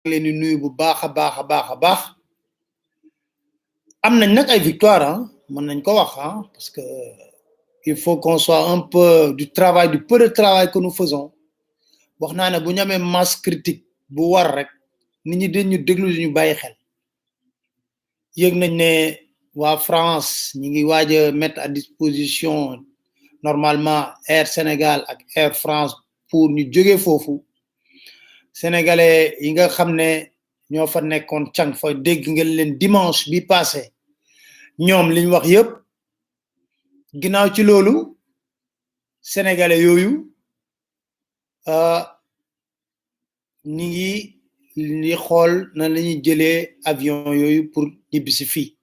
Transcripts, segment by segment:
leen di nuyu bu baax a baax am nañ nag ay victoire mën nañ ko wax parce que il faut qu'on soit un peu du travail du peu de travail que nous faisons wax naa ne bu ñu amee masse critique bu war rek nit ñi dañu déglu ñu bàyyi xel yëg nañ ne waa France ñi ngi waaj a mettre à disposition normalement Air Sénégal ak Air France pour ñu jóge foofu sénégalais yi nga xam ne ñoo fa nekkoon càng fa dégg ngeen leen dimanche bi passé ñoom liñ wax yëpp ginnaaw ci loolu sénégalais yooyu ñi ngi li xool na lañuy jëlee avion yooyu pour ñibbisi fii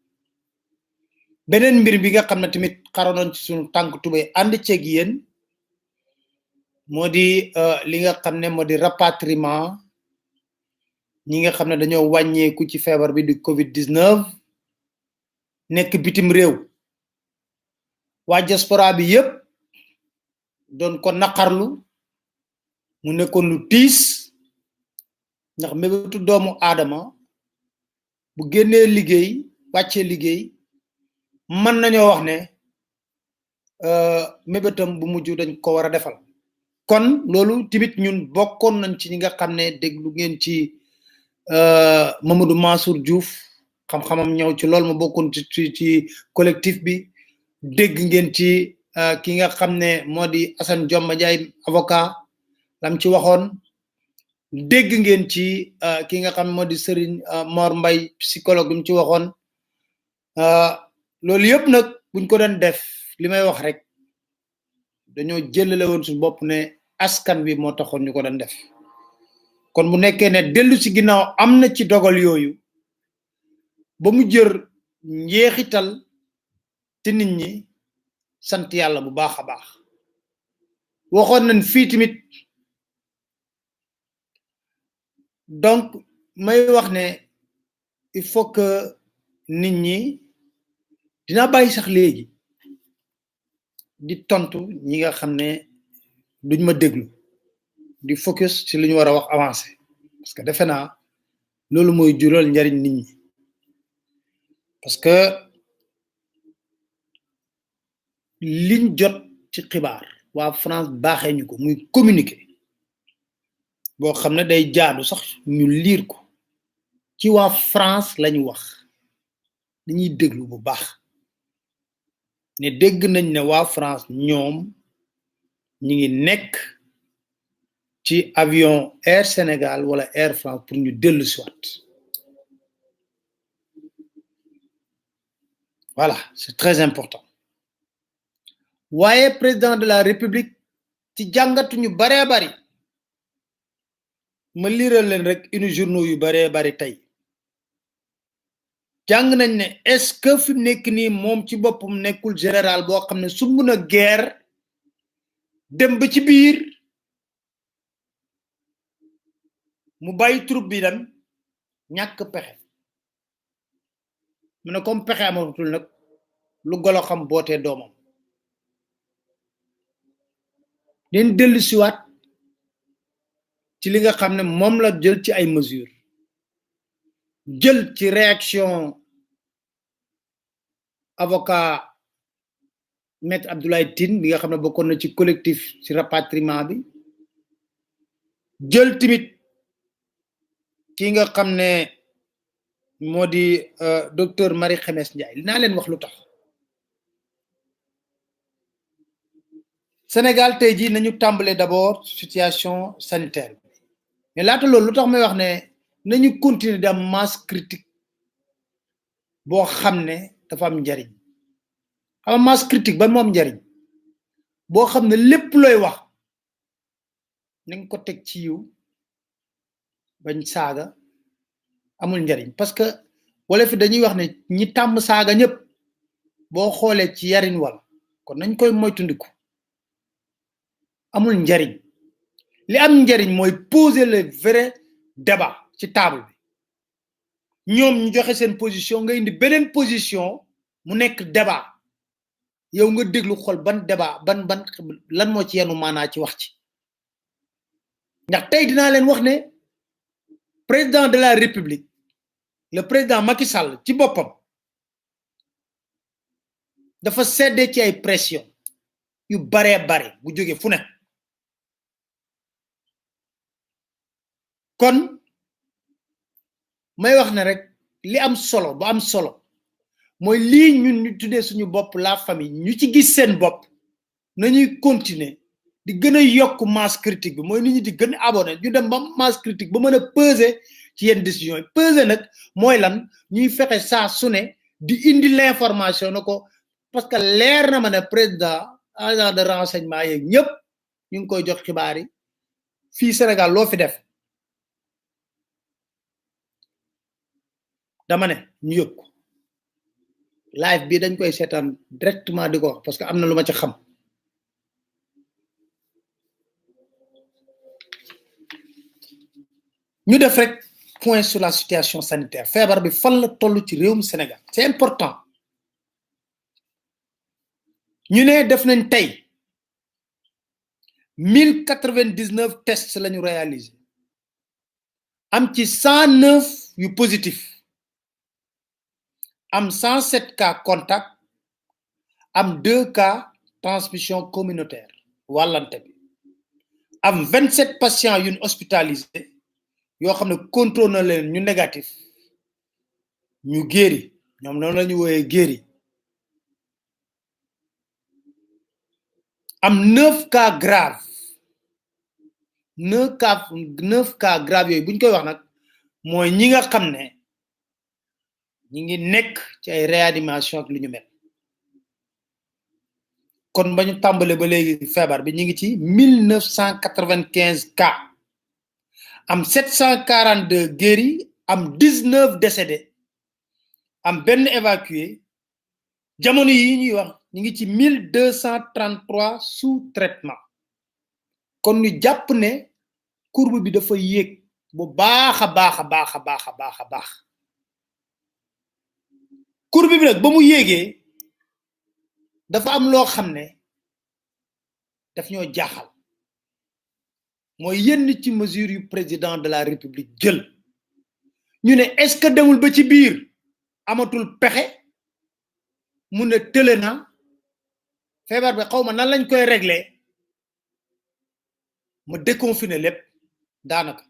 beneen mbir bi nga xam ne tamit xaronoon ci suñu tànk tubay ànd ceeg yéen moo di li nga xam ne moo di rapatriement ñi nga xam ne dañoo wàññeeku ci feebar bi di Covid-19 nekk bitim réew waa diaspora bi yépp doon ko naqarlu mu nekkoon lu tiis ndax mébétu doomu aadama bu génnee liggéey wàccee liggéey mën nañoo wax ne mébétam bu mujj dañ ko war a defal kon loolu timit ñun bokkoon nañ ci ñi nga xam ne déglu ngeen ci Mamadou Mansour Diouf xam-xamam ñëw ci loolu ma bokkoon ci collectif bi dégg ngeen ci ki nga xam ne moo di Assane Dioma Ndiaye avocat lam ci waxoon dégg ngeen ci ki nga xam ne moo di Serigne Mor Mbaye psychologue bi mu ci waxoon loolu yëpp nag buñ ko doon def li may wax rek dañoo jëlale woon su bopp ne askan wi moo taxoon ñu ko doon def kon bu nekkee ne dellu ci ginnaaw am na ci dogal yooyu ba mu jër njeexital te nit ñi sant yàlla bu baax a baax waxoon nañ fii tamit donc may wax ne il faut que nit ñi dina bàyyi sax léegi di tontu ñi nga xam ne duñ ma déglu di focus ci li ñu war a wax avancé parce que defe naa loolu mooy jural njariñ nit ñi parce que liñ jot ci xibaar waa France baaxee ñu ko muy communiqué boo xam ne day jaadu sax ñu liir ko ci waa France lañu wax dañuy déglu bu baax ne dégg nañ ne waa France ñoom ñi ngi nekk ci avion Air Sénégal wala Air France pour ñu dellu si waat voilà c'est très important waaye président de la République ci jàngatu ñu baree bari ma liiral leen rek une journaux yu baree bari tey jàng nañ ne est-ce que fi nekk nii moom ci boppam nekkul général boo xam ne sumb na guerre dem ba ci biir mu bàyyi troupe bi dan ñàkk pexe mu ne comme pexe amatul nag lu golo xam bootee doomam leen dellu siwaat ci li nga xam ne moom la jël ci ay mesures jël ci réaction avocat maître Abdoulaye Tine bi nga xam ne bokkoon na ci collectif ci rapatriement bi jël timit ki nga xam ne moo di docteur Marie Khemesse Ndiaye li naa leen wax lu tax Sénégal tey jii nañu tàmbale d'abord situation sanitaire bi mais laata loolu lu tax may wax ne nañu continuer di am masse critique boo xam ne dafa am njariñ xam masse critique ba mu am njariñ boo xam ne lépp looy wax nañ ko teg ci yiw bañ saaga amul njariñ parce que wala fi dañuy wax ne ñi tàmm saaga ñëpp boo xoolee ci yarin wala kon nañ koy moytundiku amul njariñ li am njariñ mooy poser le vrai débat ci table bi ñoom ñu joxe seen position nga indi beneen position mu nekk débat yow nga déglu xol ban débat ban lan moo ci yenu maanaa ci wax ci ndax tey dinaa leen wax ne président de la République le président Macky Sall ci boppam dafa séddee ci ay pression yu baree bare bu jóge fu ne kon may wax ne rek li am solo bu am solo mooy lii ñun ñu tuddee suñu bopp la famille ñu ci gis seen bopp nañuy continuer di gën a yokk masse critique bi mooy nit ñi di gën a abonné ñu dem ba masse critique ba mën a peser ci yenn décision yi peser nag mooy lan ñuy fexe saa su ne di indi l'information na ko parce que leer na ma ne président agent de renseignement yeeg ñëpp ñu ngi koy jox xibaar yi fii Sénégal loo fi def dama ne ñu yëg ko live bi dañ koy seetaan directement di ko wax parce que am na lu ma ci xam ñu def rek point sur la situation sanitaire feebar bi fan la toll ci réewum Sénégal c'est important ñu ne def nañ tey 1099 tests lañu réalisé am ci 109 yu positif am 107 cas contact am 2 cas transmission communautaire wàllante bi am 27 patients yu hospitalisé yoo xam ne contrôle na leen ñu négatif ñu guéri ñoom noonu la ñu wooyee guéri am 9 cas grave 9 cas grave yooyu bu ñu koy wax nag mooy ñi nga xam ne ñi ngi nekk ci ay réanimation ak lu ñu mel kon ba ñu tàmbale ba léegi feebar bi ñi ngi ci 1995 cas am 742 guéris am 19 décédés am benn évacué jamono yi ñuy wax ñi ngi ci 1233 sous traitement kon ñu jàpp ne courbe bi dafa yéeg bu baax a baax a baax a baax a baax a baax courbe bi nag ba mu yéegee dafa am loo xam ne daf ñoo jaaxal mooy yenn ci mesure yu président de la république jël ñu ne est-ce que demul ba ci biir amatul pexe mu ne tële na feebar bi xaw ma nan lañ koy régler ma déconfiné lépp daanaka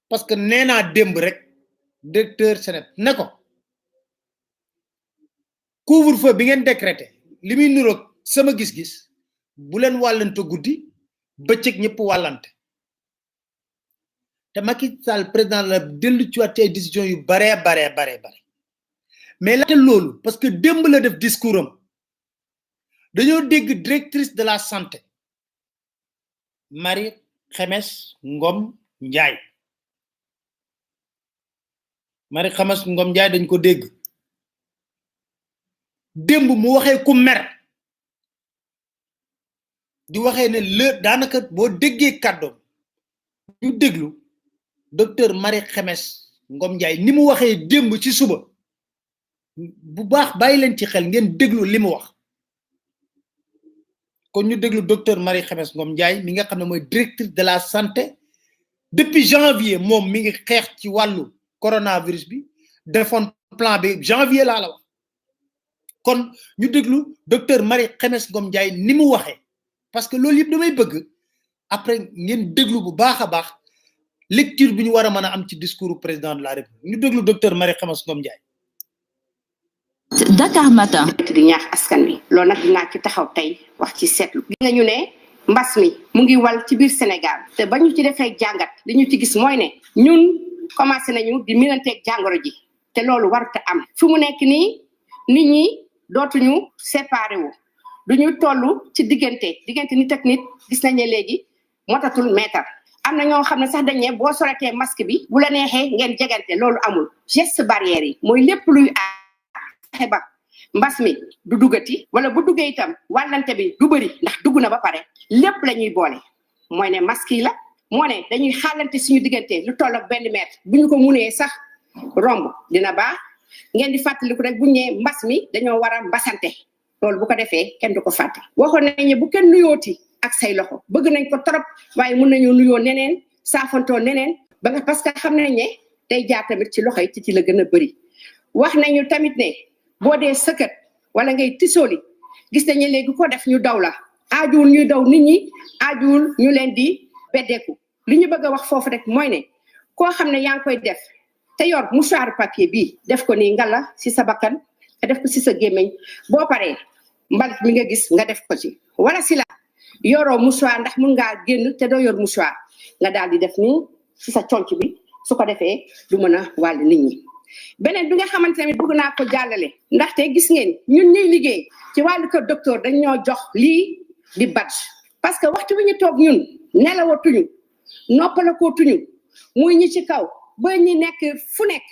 parce que nee naa démb rek directeur Sénégal ne ko couvre-feu bi ngeen décrété li muy niroog sama gis-gis bu leen wàllante guddi bëccëg ñëpp wàllante te Macky Sall président la dellu ci waat ci ay décision yu bare mais laata loolu parce que démb la def discours am dañoo dégg directrice de la santé Marie Khemesse Ngom Ndiaye Marie Khemesse Ngom Ndiaye dañ ko dégg démb mu waxee ku mer di waxee ne le daanaka boo déggee kàddoom ñu déglu docteur Marie Khemesse Ngom Ndiaye ni mu waxee démb ci suba bu baax bàyyi leen ci xel ngeen déglu li mu wax kon ñu déglu docteur Marie Khemesse Ngom Ndiaye mi nga xam ne mooy directrice de la santé depuis janvier moom mi ngi xeex ci wàllu coronavirus bi defoon plan bi janvier laa la wax kon ñu déglu docteur Marie Khemesse Ngom Ndiaye ni mu waxee parce que loolu yëpp damay bëgg après ngeen déglu bu baax a baax lecture bi ñu war a mën a am ci discours président de la République ñu déglu docteur Marie Khemesse Ngom Ndiaye. Dakar Matin. di ñaax askan wi loolu nag dinaa ci taxaw tey wax ci seetlu. gis nga ñu ne mbas mi mu ngi wal ci biir Sénégal te ba ñu ci defee jàngat li ñu ci gis mooy ne ñun commencé nañu di miinanteeg jàngoro ji te loolu warut a am. fu mu nekk nii nit ñi dootuñu séparé wu duñu toll ci diggante nit ak nit gis nañ ne léegi motatul meetar. am na ñoo xam ne sax dañ ne boo solatee masque bi bu la neexee ngeen jegante loolu amul geste barrière yi mooy lépp luy fexe ba mbas mi du duggati wala bu duggee itam wàllante bi du bëri ndax dugg na ba pare lépp la ñuy boole mooy ne masque yi la moo ne dañuy xaalante suñu diggante lu toll ak benn mètre bu ñu ko munee sax romb dina baax ngeen di fàttaliku rek bu ñu nee mbas mi dañoo war a mbasante loolu bu ko defee kenn du ko fàtte waxoon nañ ne bu kenn nuyooti ak say loxo bëgg nañ ko trop waaye mun nañoo nuyoo neneen saafantoo neneen ba nga parce que xam nañ ne day jaar tamit ci loxoy ci la gën a bëri wax nañu tamit ne boo dee sëkkat wala ngay tisooli gis nañu léegi ko def ñu daw la aajuwul ñuy daw nit ñi aajuwul ñu leen di beddeeku li ñu bëgg a wax foofu rek mooy ne koo xam ne yaa ngi koy def te yor mouchoir papier bi def ko nii ngala si sa bakkan nga def ko si sa gémmiñ boo paree mbalit mi nga gis nga def ko ci wala si la yoroo mouchoir ndax mun ngaa génn te doo yor mouchoir nga daal di def nii si sa conc bi su ko defee du mën a wàll nit ñi beneen bi nga xamante ne bëgg naa ko jàllale ndaxte gis ngeen ñun ñuy liggéey ci wàllu kër docteur dañ ñoo jox lii di badge parce que waxtu bi ñu toog ñun nelawatuñu noppalakootuñu muy ñi ci kaw ba ñi nekk fu nekk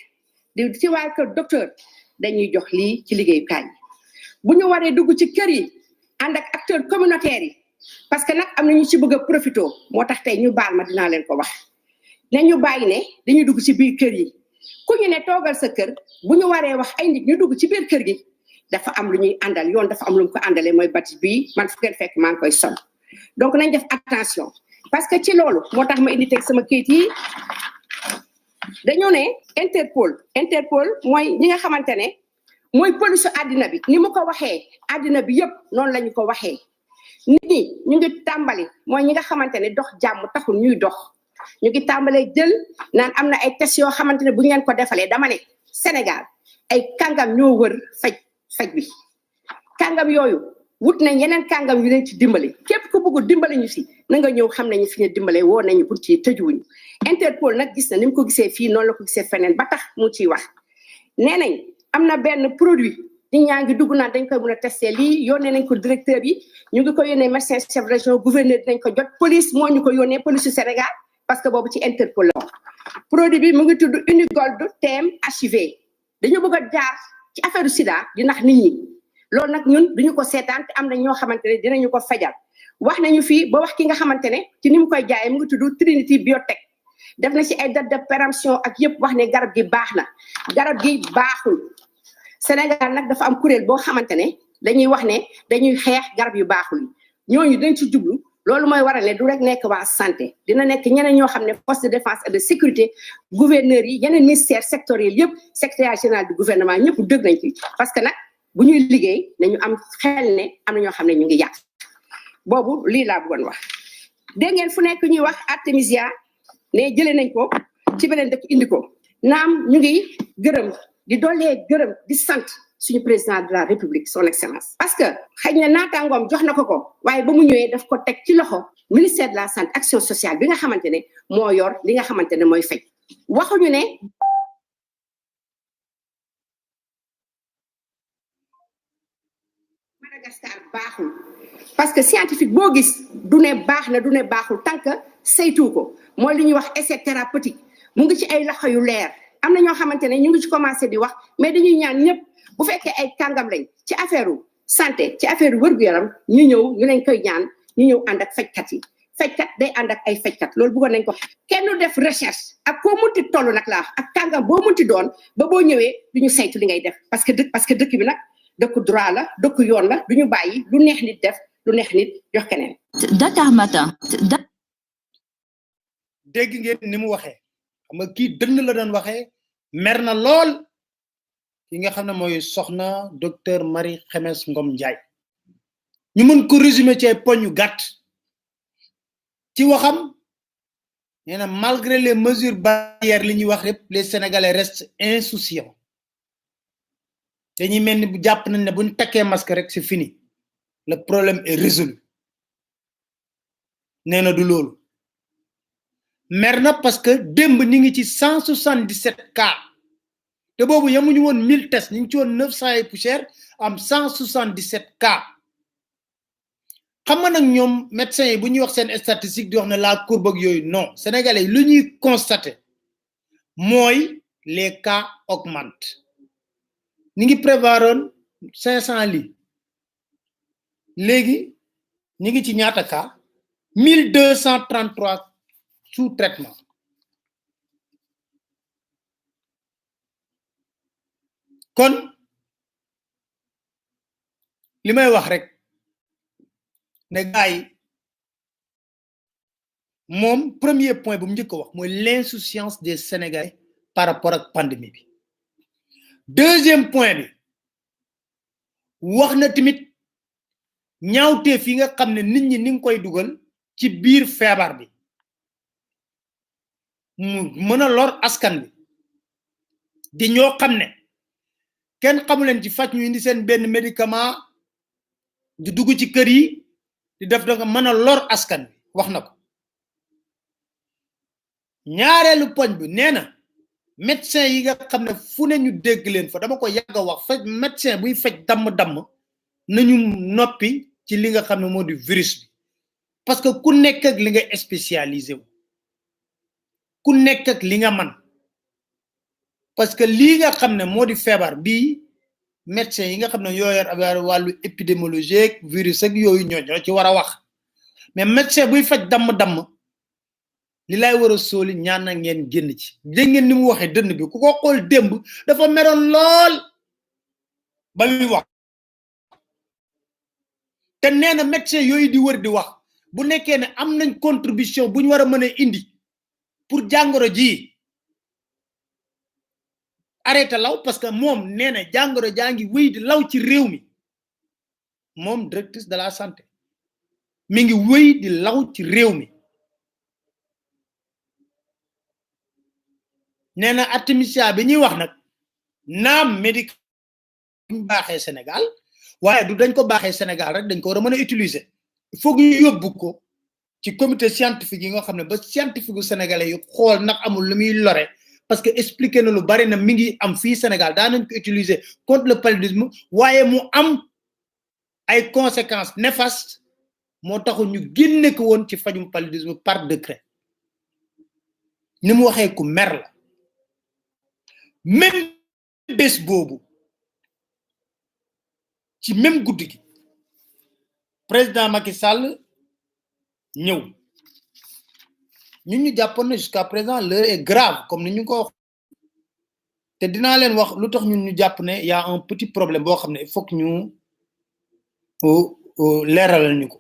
di ci wàllu kër docteur dañuy jox lii ci liggéeyukaay yi bu ñu waree dugg ci kër yi ànd ak acteurs communautaires yi parce que nag am na ñu ci bëgg a profité moo tax tey ñu baal ma dinaa leen ko wax ne ñu bàyyi ne dañuy dugg ci biir kër yi ku ñu ne toogal sa kër bu ñu waree wax ay nit ñu dugg ci biir kër gi dafa am lu ñuy àndal yoon dafa am lu mu ko àndalee mooy badge bii man fu ngeen fekk maa ngi koy sol donc nañ def attention parce que ci loolu moo tax ma indi teg sama kayit yi dañoo ne Interpol mooy ñi nga xamante ne mooy police àddina bi ni mu ko waxee àddina bi yëpp noonu la ñu ko waxee nit ñi ñu ngi tàmbali mooy ñi nga xamante ne dox jàmm taxul ñuy dox ñu ngi tàmbalee jël naan am na ay test yoo xamante ne bu ñu leen ko defalee dama ne Sénégal ay kàngam ñoo wër faj bi kàngam yooyu wut nañ yeneen kàngam yu leen ci dimbali képp ku bëgg dimbali ñu si na nga ñëw xam nañu fi ñu dimbale woo nañu pour ci tëjuwuñu Interpol nag gis na ni mu ko gisee fii noonu la ko gisee feneen ba tax mu ciy wax nee nañ am na benn produit nit ñaa ngi dugg naan dañ koy mën a testé lii yónnee nañ ko directeur yi ñu ngi ko yónnee médecin chef région gouverneur dinañ ko jot police moo ñu ko yónnee police du Sénégal parce que boobu ci Interpol la produit bi mu ngi tudd Unigold TM HIV dañu bëgg a jaar ci affaire sida di nax nit ñi loolu nag ñun duñu ko seetaan te am na ñoo xamante ne dinañu ko fajal wax nañu fii ba wax ki nga xamante ne ci ni mu koy jaayee mu ngi tudd Trinity Biotech def na ci ay date de péremption ak yëpp wax ne garab gi baax na garab gi baaxul Sénégal nag dafa am kuréel boo xamante ne dañuy wax ne dañuy xeex garab yu baaxul ñooñu dañ ci jublu loolu mooy waral ne du rek nekk waa santé dina nekk ñeneen ñoo xam ne force de défense et de sécurité gouverneurs yi yeneen ministère sectoriel yëpp secrétaire général du gouvernement ñëpp dëgg nañ ci parce que nag bu ñuy liggéey nañu am xel ne am na ñoo xam ne ñu ngi yàq boobu lii laa bëggoon wax dégg ngeen fu nekk ñuy wax Artemisia ne jëlee nañ ko ci beneen dëkk indi ko naam ñu ngi gërëm di doolee gërëm di sant suñu président de la république son excellence parce que xëy na naataangoom jox na ko waaye ba mu ñëwee daf ko teg ci loxo ministère de la santé action sociale bi nga xamante ne moo yor li nga xamante ne mooy faj waxuñu ne Madagascar baaxul parce que scientifique boo gis du ne baax na du ne baaxul tant que saytu ko mooy li ñuy wax essai thérapeutique mu ngi ci ay loxo yu leer am na ñoo xamante ne ñu ngi ci commencé di wax mais dañuy ñaan ñëpp bu fekkee ay kàngam lañ ci affaire santé ci affaire wërgu-yaram ñu ñëw ñu leen koy ñaan ñu ñëw ànd ak fajkat yi fajkat day ànd ak ay fajkat loolu bëggoon nañ ko kenn def recherche ak koo munti toll nag laa ak kàngam boo munti doon ba boo ñëwee du ñu saytu li ngay def parce que dëkk bi nag dëkku droit la dëkku yoon la du ñu bàyyi lu neex nit def lu neex nit jox keneen. Dakar Matin. dégg ngeen ni mu waxee xam nga kii dënn la doon waxee mer na lool ki nga xam ne mooy soxna docteur Marie Khemesse Ngom Ndiaye ñu mën ko résumer ci ay poñ yu gàtt ci waxam nee na malgré les mesures barrières li ñuy wax lépp les Sénégalais restent insouciants dañuy mel ni bu jàpp nañ ne buñ takkee masque rek c'est fini le problème est résolu nee na du loolu mer na parce que démb ñi ngi ci 177 cas te boobu yamuñu woon 1000 tests ñu ngi ci woon 900 et poussière am 177 cas xam nga nag ñoom médecins yi bu ñuy wax seen statistique di wax ne la courbe ak yooyu non sénégalais yi lu ñuy constater mooy les cas augmentent ñi ngi prévoiroon 500 lits léegi ñi ngi ci ñaata cas 1233 sous traitement kon li may wax rek ne gaay mon premier point bu mu njëkk wax mooy l'insouciance des Sénégalais par rapport ak pandémie bi deuxième point bi wax na tamit ñaawteef yi nga xam ne nit ñi ni nga koy dugal ci biir feebar bi mu mën a lor askan bi di ñoo xam ne kenn xamu leen ci faj ñu indi seen benn médicament di dugg ci kër yi di def da nga mën a lor askan bi wax na ko ñaareelu poñ bi nee na médecin yi nga xam ne fu ne ñu dégg leen fa dama ko yàgg a wax faj médecin buy faj damm-damm nañu noppi ci li nga xam ne moo di virus bi parce que ku nekk ak li nga spécialisé wu ku nekk ak li nga man parce que lii nga xam ne moo di feebar bii médecin yi nga xam ne yoo yor wàllu épidémiologie virus ak yooyu ñoo ci war a wax mais médecin buy faj damm-damm li lay war a sóoli ñaan na ngeen génn ci dégg ngeen ni mu waxee dënn bi ku ko xool démb dafa meroon lool ba muy wax te nee na médecin yooyu di wër di wax bu nekkee ne am nañ contribution bu ñu war a mën a indi pour jàngoro ji arrêté law parce que moom nee na jàngoro jaa ngi wéy di law ci réew mi moom directrice de la santé mi ngi wéy di law ci réew mi nee na artémisia bi ñuy wax nag naam médical ñu baaxee Sénégal waaye du dañ ko baaxee Sénégal rek dañ ko war a mën a utiliser il faut ñu yóbbu ko ci comité scientifique yi nga xam ne ba scientifique gu sénégalais yu xool nag amul lu muy lore parce que expliqué na lu bari na mi ngi am fii Sénégal daa nañ ko utiliser contre le paludisme waaye mu am ay conséquences néfastes moo taxu ñu génne ko woon ci fajum paludisme par décret ni mu waxee ku mer la même bés boobu ci même guddi gi président Macky Sall ñëw ñun ñu jàppoon ne jusqu'à présent l'heure est grave comme ni ñu ko wax te dinaa leen wax lu tax ñun ñu jàpp ne y a un petit problème boo xam ne il faut que ñu leeralal ñu ko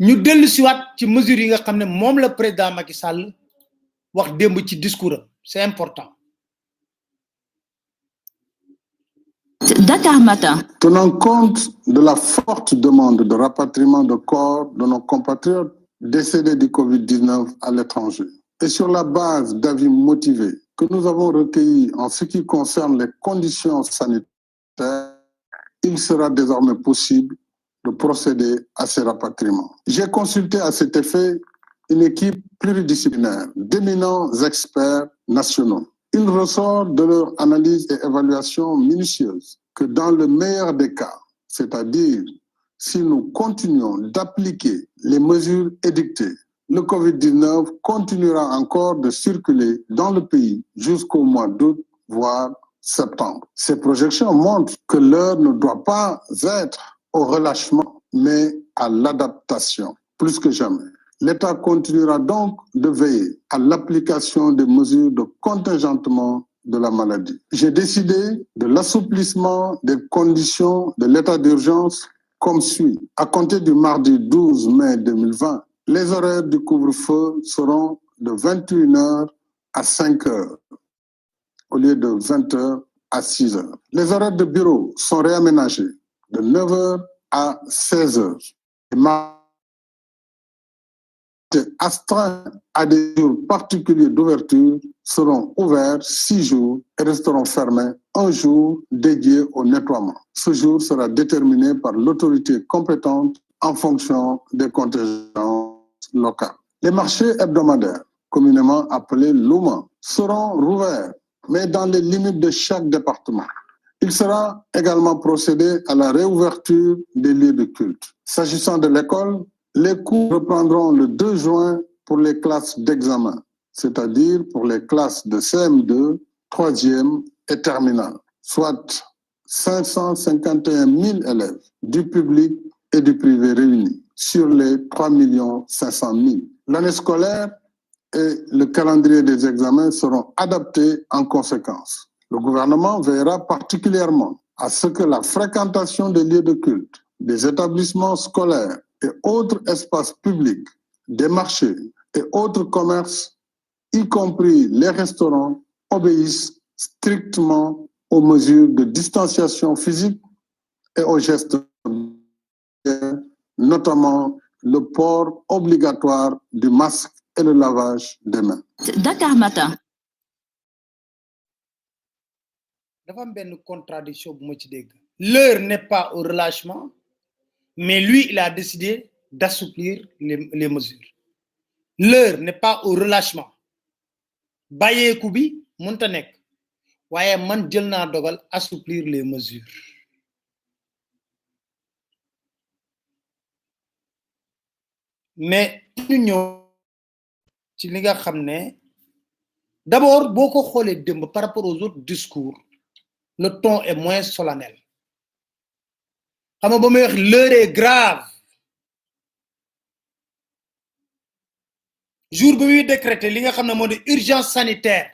ñu dellu siwaat ci mesures yi nga xam ne moom la président Macky Sall wax démb ci discours am c'est important. Dakar Matin. Tenant compte de la forte demande de rapatriement de corps de nos compatriotes décédés du Covid-19 à l'étranger, et sur la base d'avis motivés que nous avons recueillis en ce qui concerne les conditions sanitaires, il sera désormais possible de procéder à ces rapatriements. J'ai consulté à cet effet une équipe pluridisciplinaire d'éminents experts nationaux. Il ressort de leur analyse et évaluation minutieuse que dans le meilleur des cas, c'est-à-dire si nous continuons d'appliquer les mesures édictées, le Covid-19 continuera encore de circuler dans le pays jusqu'au mois d'août, voire septembre. Ces projections montrent que l'heure ne doit pas être au relâchement, mais à l'adaptation, plus que jamais. L'État continuera donc de veiller à l'application des mesures de contingentement de la maladie. J'ai décidé de l'assouplissement des conditions de l'état d'urgence comme suit. À compter du mardi 12 mai 2020, les horaires du couvre-feu seront de 21h à 5h au lieu de 20h à 6h. Les horaires de bureau sont réaménagés de 9h à 16h. Astreints à des jours particuliers d'ouverture seront ouverts 6 jours et resteront fermés 1 jour dédié au nettoiement. Ce jour sera déterminé par l'autorité compétente en fonction des contingences locales. Les marchés hebdomadaires, communément appelés Luma, seront rouverts, mais dans les limites de chaque département. Il sera également procédé à la réouverture des lieux de culte. S'agissant de l'école, les cours reprendront le 2 juin pour les classes d'examen, c'est-à-dire pour les classes de CM2, 3e et terminale, soit 551 000 élèves du public et du privé réunis sur les 3 500 000. L'année scolaire et le calendrier des examens seront adaptés en conséquence. Le gouvernement veillera particulièrement à ce que la fréquentation des lieux de culte, des établissements scolaires et autres espaces publics, des marchés et autres commerces, y compris les restaurants, obéissent strictement aux mesures de distanciation physique et aux gestes, notamment le port obligatoire du masque et le lavage des mains. Dakar Matin. dafa am benn contradiction bu ma ci dégg. L'heure n'est pas au relâchement, mais lui il a décidé d'assouplir les mesures. L'heure n'est pas au relâchement. bàyyeeku bi mënta nekk waaye man jël naa dogal assouplir les mesures. mais ñu ñëw ci li nga xam ne d'abord boo ko xoolee démb par rapport aux autres discours le ton est moins solennel xam nga ba muy wax l'heure est grave jour bi muy décréter li nga xam ne moo di urgence sanitaire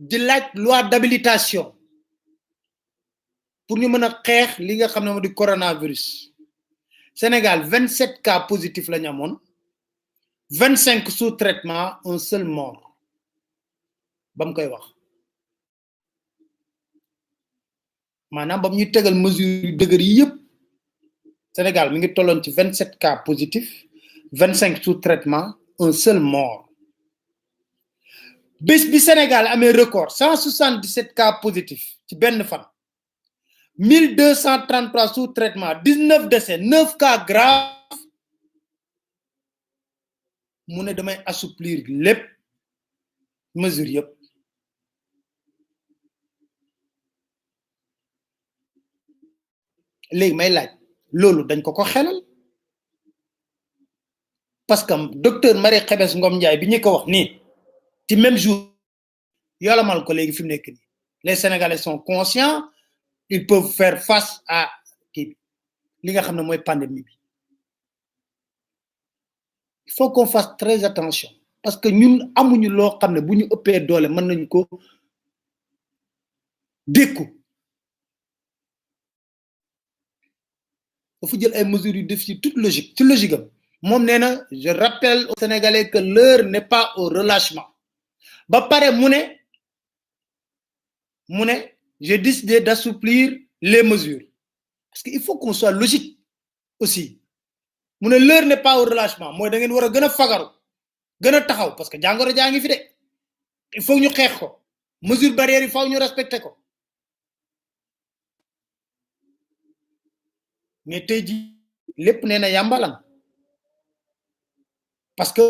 di laaj loi d'habilitation pour ñu mën a xeex li nga xam ne moo di coronavirus Sénégal 27 cas positifs la ñu amoon 25 sous traitement un seul mort ba mu koy wax maanaam ba mu ñuy tegal mesure yu dëgër yi yëpp Sénégal mi ngi tolloon ci 27 cas positifs 25 sous traitement un seul mort bés bi Sénégal amee record 177 cas positifs ci benn fan 1233 sous traitement 19 décès 9 cas graves mu ne damay assouplir lépp mesure yëpp léegi may laaj loolu dañ ko xelal parce que docteur Marie Khemesse Ngom Ndiaye bi ñu ko wax nii ci même jour yolamal ko léegi fi mu nekk nii les Sénégalais sont conscients ils peuvent faire face à kii bi li nga xam ne mooy pandémie bi il faut qu'on fasse très attention parce que ñun amuñu loo xam ne bu ñu ëppee doole mën nañu ko dékku dafa jël ay mesures yu def ci toute logique ci logique am moom nee na je rappelle aux Sénégalais que l'heure n'est pas au relâchement ba pare mu ne j'ai décidé d'assouplir les mesures parce que il faut qu'on soit logique aussi mu ne l'heure n'est pas au relâchement mooy da ngeen war a gën a fagaru gën a taxaw parce que jàngoro jaa ngi fi de il faut ñu xeex ko mesure barrière yi faaw ñu respecter ko mais tey ji lépp nee na yàmbalan parce que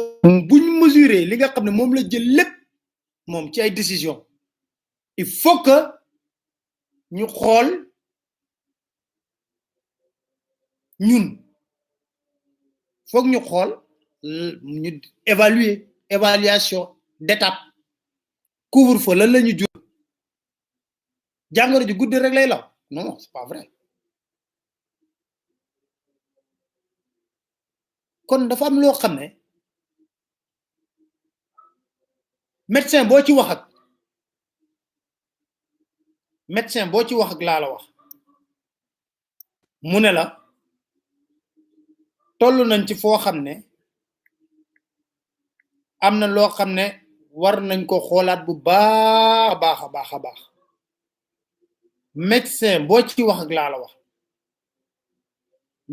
buñ mesurer li nga xam ne moom la jël lépp moom ci ay décision il faut que ñu xool ñun foog ñu xool ñu évaluation d'étape couvre-feu lan la ñu jur jàngoro ji guddi rek lay law non c'est pas vrai kon dafa am loo xam ne médecin boo ci wax ak laa la wax mu ne la toll nañ ci foo xam ne am na loo xam ne war nañ ko xoolaat bu baax a baax médecin boo ci wax ak laa la wax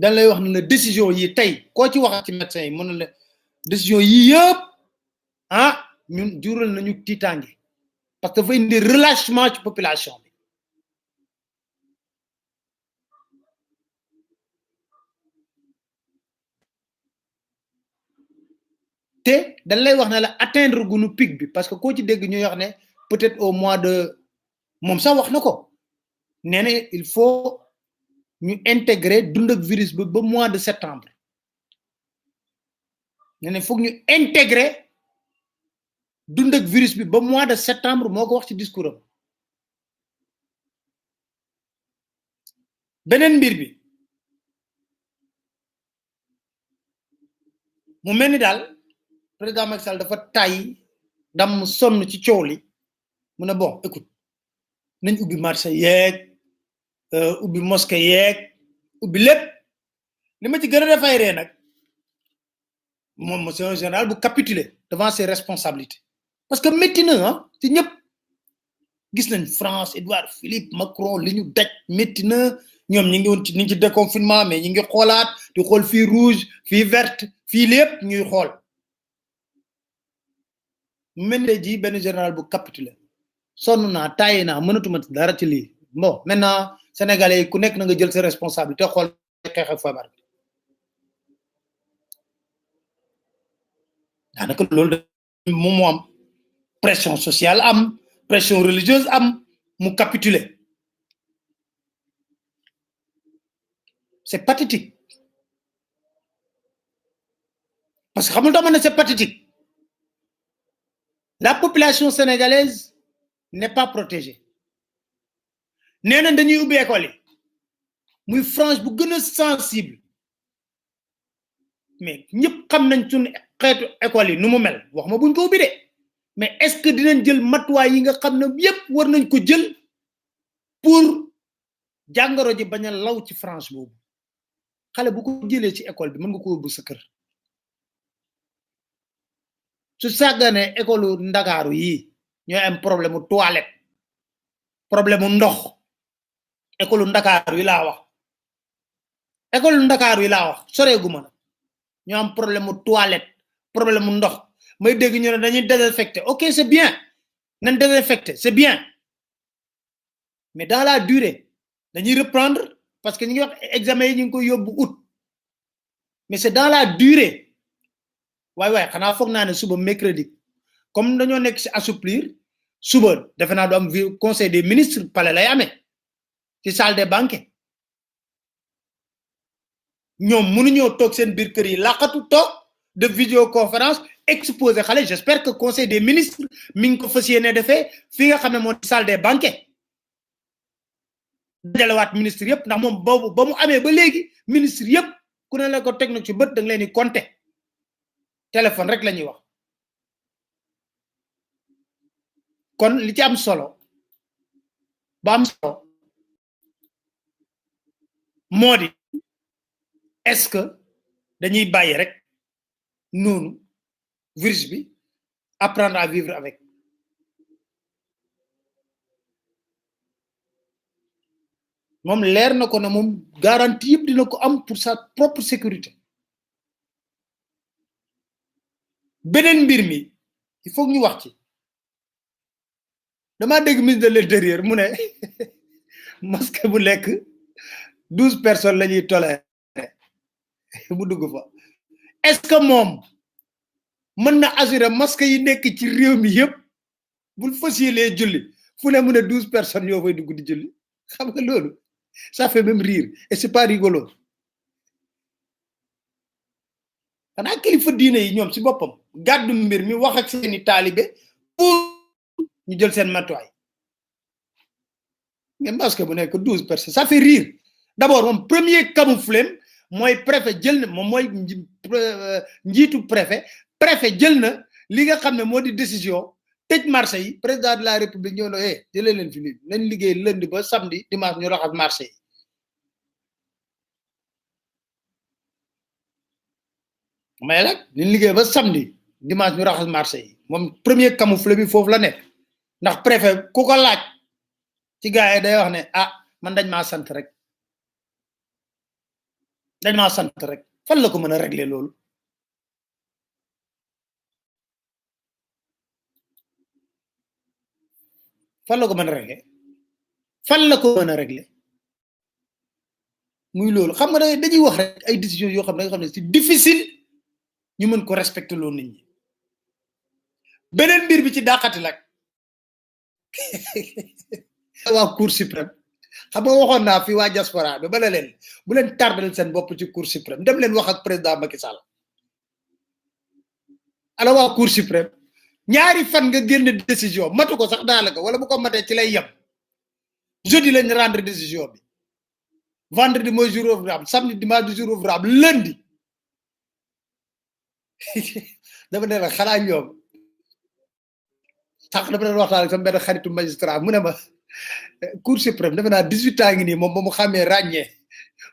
dañ lay wax ne la décision yi tey koo ci wax ci médecin yi mën na la décision yi yëpp ñun jural nañu tiitaange parce que dafa indi relâchement ci population bi te dañ lay wax ne la atteindre gunu pic bi parce que koo ci dégg ñuy wax ne peut-être au mois de moom sax wax na ko nee na il faut ñu intégrer dund ak virus bi ba mois de septembre nee na foog ñu intégrer dund ak virus bi ba mois de septembre moo ko wax ci discours am beneen mbir bi mu mel ni daal président Macky Sall dafa tàyyi dam sonn ci coow li mu ne bon écoute nañ ubbi marché yeeg ubbi mosquée yeeg ubbi lépp li ma ci gën a dafay ree nag moom c'est un général bu capituler devant ses responsabilités parce que métti na ah ci ñëpp gis nañ France Édouard Philippe Macron li ñu daj métti na ñoom ñi ngi woon ci déconfinement mais ñi ngi xoolaat di xool fii rouge fii verte fii lépp ñuy xool mel ne ji benn général bu capituler sonn naa tàyyi naa mënatuma dara ci lii bon maintenant sénégalais yi ku nekk na nga jël sa responsabilité xool xeex ak feebar bi daanaka loolu moom moo am pression sociale am pression religieuse am mu capituler c'est pathétique parce que xamul tax c'est pathétique la population sénégalaise n'est pas protégée nee na dañuy ubbi école yi muy frange bu gën a sensible mais ñëpp xam nañ suñu xeetu école yi nu mu mel wax ma buñ ko ubbi de mais est-ce que dinañ jël matuwaay yi nga xam ne yépp war nañ ko jël pour jàngoro ji bañ a law ci frange boobu xale bu ko jëlee ci école bi mën nga ko yóbbu sa kër su sàgganee école ndakaaru yi ñooy am problème mu toilette problème mu ndox école ndakaaru yi laa wax école ndakaaru yi laa wax soreegu ma nag ñoo am problème mu toilette problème mu ndox may dégg ñu ne dañuy désinfecter ok c'est bien nañ désinfecter c'est bien mais dans la durée dañuy reprendre parce que ñu ngi wax examen yi ñu ngi koy yóbbu août mais c'est dans la durée waaye xanaa foog naa ne suba mercredi comme dañoo nekk ci assouplir suba defe naa du am conseil des ministres palais lay amee ci salle des banquets ñoom mënuñoo toog seen biir kër yi laqatu toog de vidéoconférence exposé xale j'espère que conseil des ministres mi ngi ko fas yéene defee fi nga xam ne moo salle des banquets dajalewaat ministre yëpp ndax moom boobu ba mu amee ba léegi ministre yëpp ku ne la ko teg na ci bët da nga leen di compter téléphone rek la ñuy wax kon li ci am solo ba am solo moo di est-ce que dañuy bàyyi rek noonu virus bi apprendre à vivre avec moom leer na ko ne moom garantie yëpp dina ko am pour sa propre sécurité beneen mbir mi il faut ñu wax ci dama dégg ministre de l'intérieur mu ne masque bu lekk 12 personnes la ñuy toléré mu dugg fa est-ce que moom mën na assurer masque yi nekk ci réew mi yëpp bul facilee julli fu ne mu ne 12 personnes yoo fay dugg di julli xam nga loolu ça fait même rire et c'est pas rigolo xanaa kilifa diine yi ñoom ci boppam gàddu mbir mi wax ak seeni taalibe pour ñu jël seen matuwaay mais masque bu nekk 12 personnes ça fait rire d'abord moom premier camouflet mooy préfet jël na moom mooy njiitu préfet jël na li nga xam ne moo di décision tëj marché yi président de la république ñëw na jëlee leen fi lii nañ liggéey lundi ba samedi dimanche ñu raxas marché yi mais nag ñu liggéey ba samedi dimanche ñu raxas marché yi moom premier camouflet bi foofu la nekk ndax préfet ku ko laaj ci gars yi day wax ne man dañ maa sant rek fan la ko mën a régler loolu fan la ko mën a régler muy loolu xam nga dañuy wax rek ay décisions yoo xam ne nga xam ne c'est difficile ñu mën ko respecter loolu nit ñi beneen mbir bi ci dàqati lak waa cour suprême xam nga waxoon naa fi waa diaspora bi bala leen bu leen tardal seen bopp ci cour suprême dem leen wax ak président Macky Sall ala waa cour suprême ñaari fan nga génn décision matu ko sax daanaka wala bu ko matee ci lay yem jeudi lañ rendre décision bi vendredi mooy jour ouvrable samedi dimanche du jour ouvrable lundi dama ne la xanaa ñoom sax dama doon waxtaan ak sama benn xaritu magistrat mu ne ma Cour suprême defe naa 18 ans ngi nii moom ba mu xamee ràññee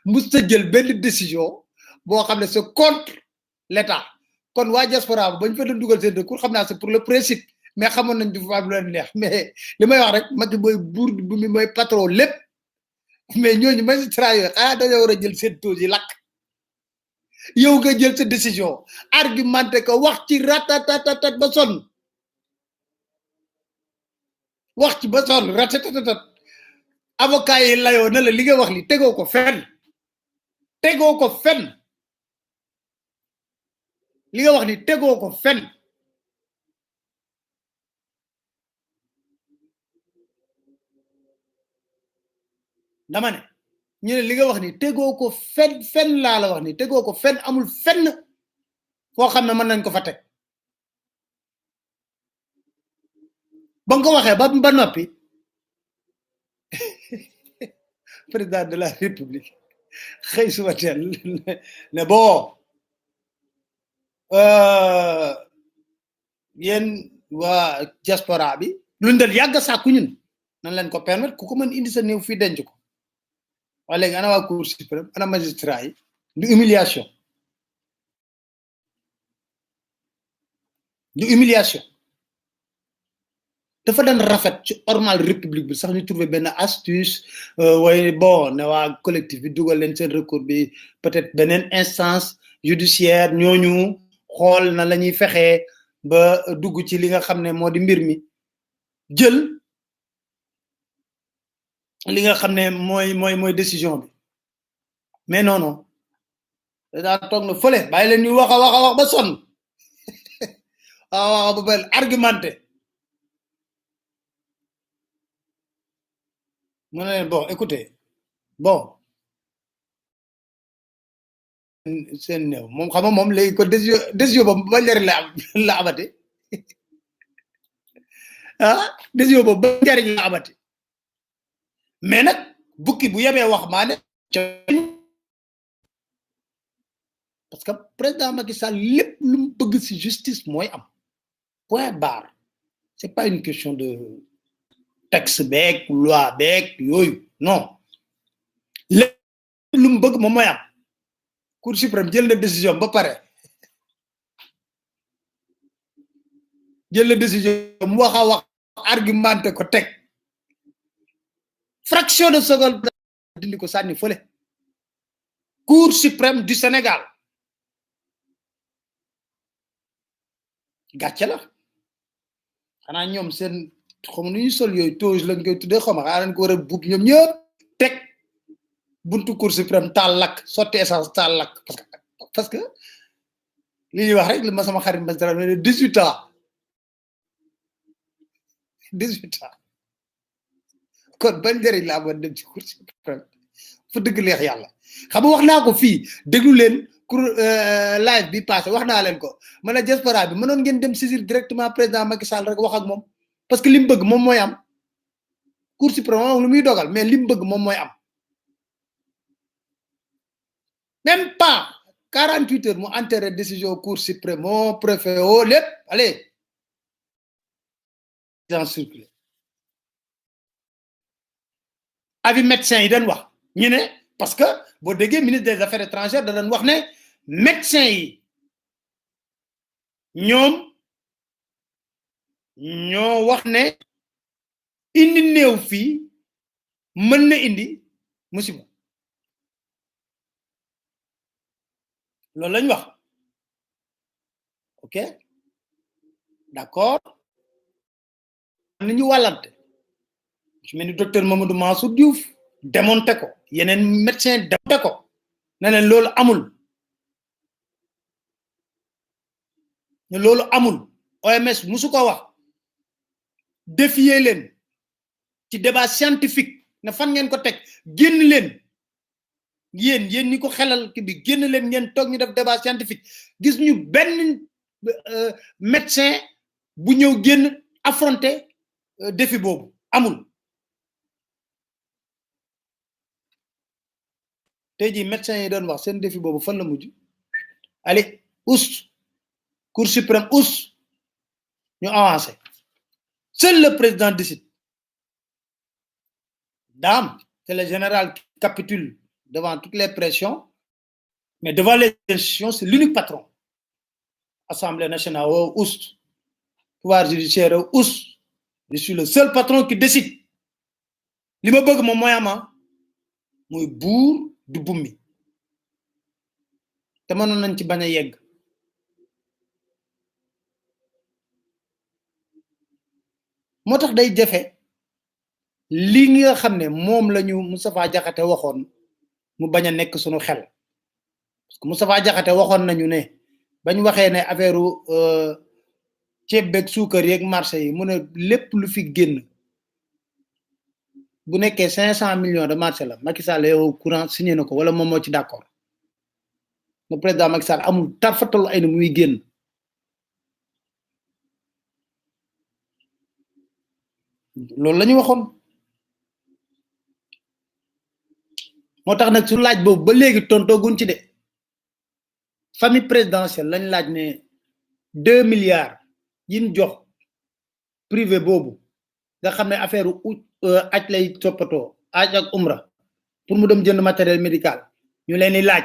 mus ta jël benn décision boo xam ne c'est contre l'état kon waa diaspora bañ fa doon dugal seen recours xam naa c'est pour le principe mais xamoon nañ du fa am lu leen neex mais li may wax rek Macky mooy buur bu mi mooy patron lépp mais ñooñu magistrat yooyu xanaa dañoo war a jël seen taux yi lakk yow nga jël sa décision argumenté ko wax ci ratatatat ba sonn wax ci ba sonn ratatatat avocat yi layoo na la li nga wax li tegoo ko fenn li nga wax ni tegoo ko fenn dama ne ñu ne li nga wax ni tegoo ko fenn laa la wax ni tegoo ko fenn amul fenn foo xam ne mën nañ ko fa teg ba nga ko waxee ba noppi président de la république xëy suba teel ne bon yéen waa diaspora bi luñ dal yàgg sàkku ñun nan leen ko permettre ku ko mën indi sa néew fii denc ko waaye léegi ana waa cour suprême ana magistrat yi du humiliation dafa daan rafet ci normal république bi sax ñu trouver benn astuce waaye bon ne waa collectif bi dugal leen seen recours bi peut-être beneen instance judiciaire ñooñu xool na la ñuy fexee ba dugg ci li nga xam ne moo di mbir mi jël li nga xam ne mooy décision bi mais non daa toog na fële bàyyi leen ñu wax ba sonn wax ba bel argumenté mu ne bon écoutez bon seen néew moom xam nga moom léegi ko décision boobu ba njariñ la amati décision boobu ba njariñ la amati mais nag bukki bu yebee wax maa ne parce que président Macky Sall lépp lu mu bëgg ci justice mooy am point barre c'est pas une question de texte beeg loi beeg yooyu non lépp lu mu bëgg moom mooy am cour suprême jël na décision ba pare jël na décision mu wax argumenté ko teg fraction de seconde dindi ko sànni fële cour suprême du Sénégal gàcce la xanaa ñoom seen xam nu ñu sol yooyu toge lañ koy tuddee xaw ma xanaa dañ ko war a buub ñoom ñëpp teg buntu cour suprême taal lakk sotti essence taal lakk parce que li ñuy wax rek li ma sama xarit ma dara 18 ans kon ban njëriñ la amoon dem ci cour suprême fa dëgg leex yàlla xam nga wax naa ko fii déglu leen cour live bi passé wax naa leen ko ma ne diaspora bi mënoon ngeen dem saisir directement président Macky Sall rek wax ak moom parce que li mu bëgg moom mooy am cour suprême moom lu muy dogal mais li mu bëgg moom mooy am même pas 48 heures mu enterré décision cour suprême moo préfet oo lépp allez en circulé avis médecin yi dañ wax ñu ne parce que boo déggee ministre des affaires étrangères da dañ wax ne médecin yi ñoom ñoo wax ne indi néew fii mën na indi musiba loolu lañ wax ok d'accord ni ñu wàllante su mel ni docteur Mamadou Mansour Diouf démonté ko yeneen médecin démonté ko ne leen loolu amul ne loolu amul OMS musu ko wax défier leen ci débat scientifique ne fan ngeen ko teg génn leen yéen ñi ko xelal ki bi génn leen ngeen toog ñu def débat scientifique gis ñu benn médecin bu ñëw génn affronter défi boobu amul tey jii médecin yi doon wax seen défi boobu fan la mujj allez us cour suprême us ñu avancé seul le président décide Dame, c'est le général qui capitule devant toutes les pressions, mais devant les institutions, c'est l'unique patron. Assemblée nationale, oust, pouvoir judiciaire, oust. Je suis le seul patron qui décide. Li ma bëgg moom mooy ama muy buur du bummi te mënoon nañ ci bañ a yegg moo tax day jafe li nga xam ne moom la ñu Moustapha Diakhaté waxoon mu bañ a nekk suñu xel parce que Moustapha Diakhaté waxoon nañu ne bañ waxee ne affaire ceeb beeg suukar yeeg marché yi mu ne lépp lu fi génn bu nekkee 500 millions de marché la Macky Sall yow courant signé na ko wala moom moo ci d'accord le président Macky Sall amul tarfatal ay na muy génn loolu la ñu waxoon moo tax nag su laaj boobu ba léegi tontooguñ ci de famille présidentielle lañ laaj ne 2 milliards yin jox privé boobu nga xam ne affaire aj lay toppatoo aj ak umra pour mu dem jënd matériel médical ñu leen di laaj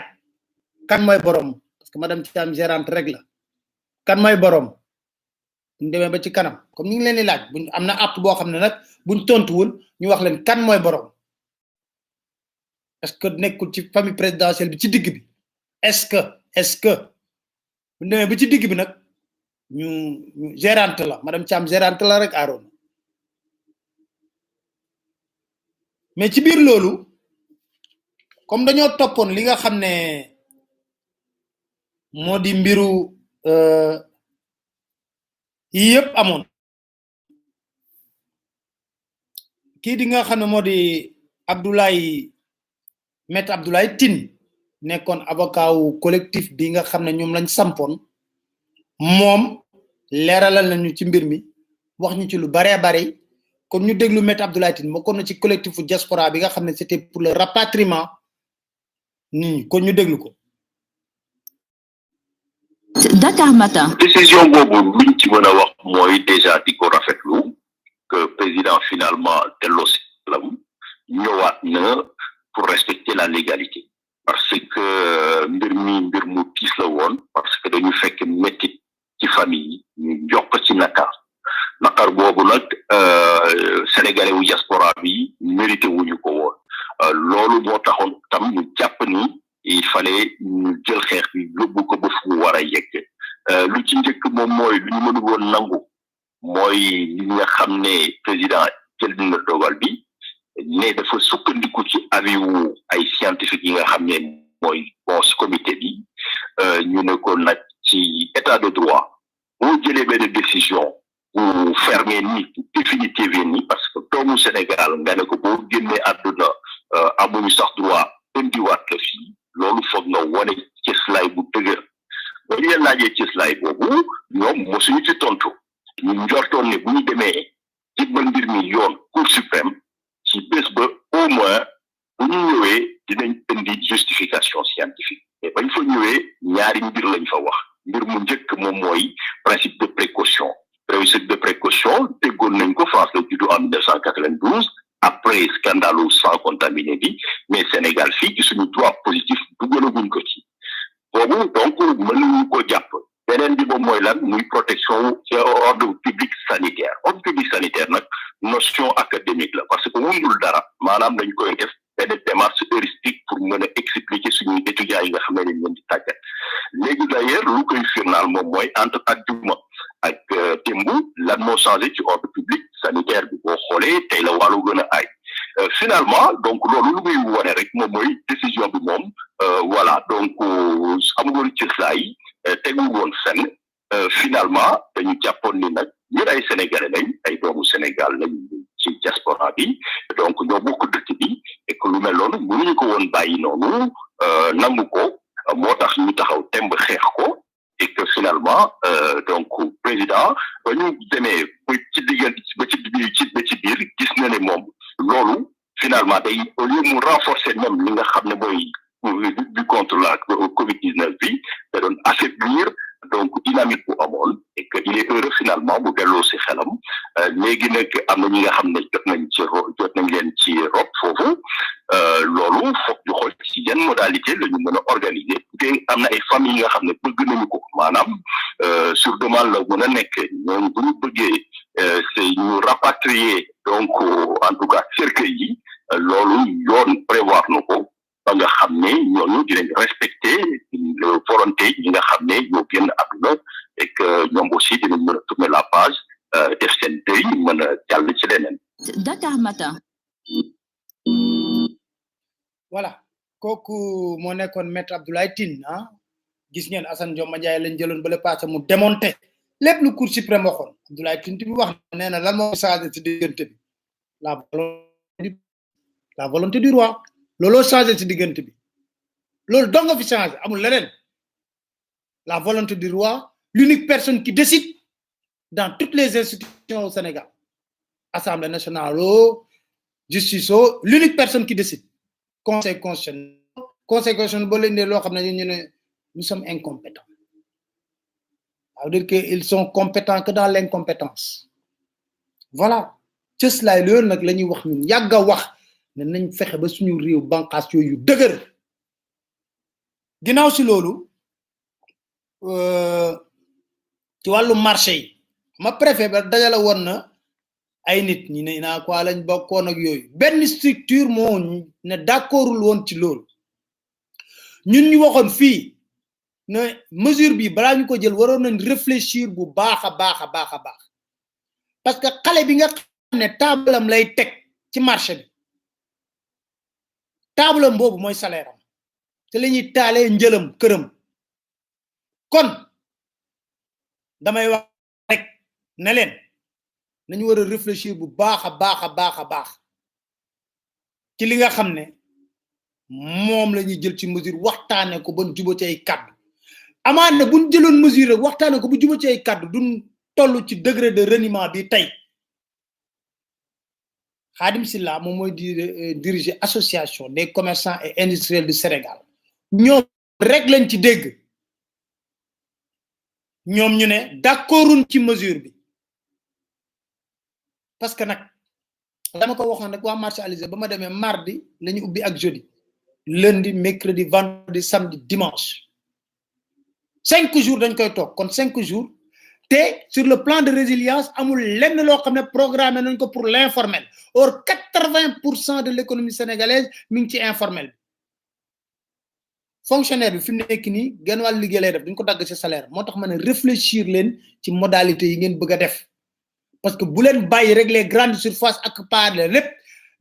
kan mooy borom parce que madame Thiam gérante rek la kan mooy borom buñ demee ba ci kanam comme ñu ngi leen di laaj buñ am na app boo xam ne nag buñ tontuwul ñu wax leen kan mooy borom est-ce que nekkul ci famille présidentielle bi ci digg bi est-ce que buñ demee ba ci digg bi nag ñu gérante la madame Thiam gérante la rek aaroon mais ci biir loolu comme dañoo toppoon li nga xam ne moo di mbiru yi yëpp amoon kii di nga xam ne moo di Maître Abdoulaye Tine nekkoon avocat wu collectif bi nga xam ne ñoom lañ sampoon moom leeralal nañu ci mbir mi wax ñu ci lu baree bari kon ñu déglu Maître Abdoulaye Tine bokkoon na ci collectif diaspora bi nga xam ne c'était pour le rapatriement nii kon ñu déglu ko. Dakar Matin. Décision boobu luñ ci mën a wax mooy déjà di ko rafetlu que président finalement delloo si lam ñëwaat na pour respecter la légalité parce que mbir mu tiis la woon parce que dañu fekk métti ci famille ñu jox ko ci naqar boobu nag sénégalais wu diaspora bi mérité wuñu ko woon loolu moo taxoon tam ñu jàpp ni il fallait ñu jël xeex bi yóbbu ko ba fu mu war a yegg lu ci njëkk moom mooy lu ñu mënul woon nangu mooy li nga xam ne président jël na dogal bi ne dafa sukkandiku ci avis wu ay scientifique yi nga xam ne mooy bon comité bi ñu ne ko nag ci état de droit boo jëlee benn décision bu fermer ni définitive ni parce que doomu Sénégal nga ne ko boo génnee àdduna amuñu sax droit indiwaat la fii loolu foog nga wane cëslaay bu dëgër ba ñu leen laajee cëslaay boobu ñoom mosuñu ci tontu ñu njortoon ne bu ñu demee ci ba mbir mi yoon cour suprême ci bés ba au moins bu ñu ñëwee dinañ indi justification scientifique mais bañ fa ñëwee ñaari mbir lañ fa wax mbir mu njëkk moom mooy principe de précaution principe de précaution déggoon nañ ko France la juddu en 1992 après scandale sang contaminé bi mais Sénégal fii ci suñu droit positif duggalaguñ ko ci boobu donc mën nañu ko jàpp beneen bi moom mooy lan muy protection ci ordre public sanitaire nag notion académique la parce que wundul dara maanaam dañ koy def benn démarche heuristique pour mën a expliquer suñuy étudiants yi nga xam ne dañ leen di tàggat léegi d'ailleurs lu koy firnaal moom mooy entre ajjuma ak démb lan moo changé ci ordre public sanitaire bi boo xoolee tey la wàllu gën a aay finalement donc loolu lu muy wone rek moom mooy décision bi moom voilà donc amul woon cëslaay tegul woon fenn finalement dañu jàppoon ni nag ñun ay sénégalais lañ ay doomu Sénégal lañ ci diaspora bi donc ñoo bokk dëkk bi et que lu mel noonu mënuñu ko woon bàyyi noonu nangu ko moo tax ñu taxaw temb xeex ko et que finalement donc président ba ñu demee ba ci diggante ba ci biir gis na ne moom loolu finalement day au lieu mu renforcer même li nga xam ne mooy lutte contre la Covid-19 bi da doon affaiblir donc dynamique bu amoon et que il est heureux finalement bu delloo si xelam léegi nag am na ñi nga xam ne jot nañ leen ci rob foofu loolu foog ñu xool ci yan modalité la ñu mën a organiser te am na ay famille yi nga xam ne bëgg nañu ko maanaam sur demande la mën a nekk ñooñu bu ñu bëggee c'est ñu rapatrier donc en tout cas cercueil yi loolu yoon prévoir na ko ba nga xam ne ñooñu dinañ respecter volonté ñi nga xam ne ñoo génn àdduna et que ñoom aussi dinañ mën a tourner la page def seen deuil mën a jàll ci leneen. Dakar Matin. voilà kooku moo nekkoon maître Abdoulaye Tine ah gis ngeen Assane Dioma Ndiaye lañ jëloon ba le passé mu démonté lépp lu Cour suprême waxoon Abdoulaye Tine bi wax nee na lan moo changé ci diggante bi la volonté du roi looloo changé ci diggante bi loolu dong nga fi changé amul leneen la volonté du roi l'unique personne qui décide dans toutes les institutions au Sénégal Assemblée nationale justice l'unique personne qui décide conseil constitutionnel ba leen de loo xam ne ñu ne nous sommes incompétents ça veut dire que ils sont compétents que dans l'incompétence voilà cëslaay loolu nag la ñuy wax ñun yàgg a wax ne nañ fexe ba suñu réew banqaas yooyu dëgër ginnaaw si loolu ci wàllu marché yi ma préfet ba dajala woon na ay nit ñi ne naa quoi lañ bokkoon ak yooyu benn structure moo ne d'accordul woon ci loolu ñun ñu waxoon fii ne mesure bi balaa ñu ko jël waroon nañ réfléchir bu baax a baax a baax a baax parce que xale bi nga xam ne taabalam lay teg ci marché bi taabalam boobu mooy salaire am te la ñuy taalee njëlam këram kon damay wax rek ne leen nañu war a réfléchir bu baax a baax a baax a baax ci li nga xam ne moom la ñuy jël ci mesure waxtaane ko ba juba ci ay kàddu amaan na buñ jëloon mesure rek waxtaane ko bu juba ci ay kàddu duñ toll ci degré de reniement bi tey Khadim Silla moom mooy diriger association des commerçants et industriels du Sénégal ñoom rek lañ ci dégg ñoom ñu ne d'accordun ci mesure bi parce que nag dama ko waxoon rek waa marché Alizé ba ma demee mardi la ñu ubbi ak jeudi lundi mercredi vendredi samedi dimanche 5 jours dañ koy toog kon 5 jours te sur le plan de résilience amul lenn loo xam ne programmé nañ ko pour l'informel or 80% de l'économie sénégalaise mi ngi ci informel bi fonctionnaire bi fi mu nekk nii genn wàll liggéey lay def duñ ko dagg ci salaire moo tax ma ne réfléchir leen ci modalité yi ngeen bëgg a def parce que bu leen bàyyi rek les grandes surfaces ak parle lépp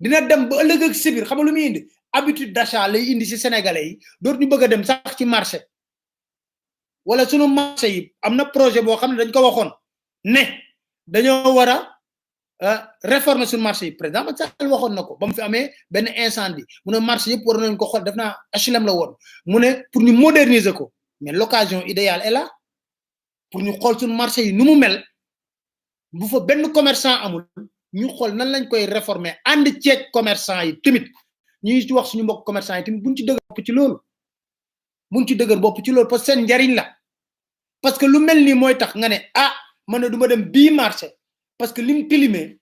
dina dem ba ëllëg ak sibir xam nga lu muy indi habitude d'achat lay indi ci sénégalais yi dootu ñu bëgg a dem sax ci marché wala sunu marché yi am na projet boo xam ne dañ ko waxoon ne dañoo war a réformer suñu marché yi président Macky Sall waxoon na ko ba mu fi amee benn incendie mu ne marché yëpp war nañ ko xool def naa HLM la woon mu ne pour ñu moderniser ko mais l'occasion idéale est là pour ñu xool suñu marché yi nu mu mel bu fa benn commerçant amul ñu xool nan lañ koy réformer ànd ceeg commerçant yi tamit ñu ci wax suñu mbokk commerçant yi tamit buñ ci dëgër bopp ci loolu parce que seen njariñ la parce que lu mel nii mooy tax nga ne ah man ne du ma dem bii marché parce que lim tilimee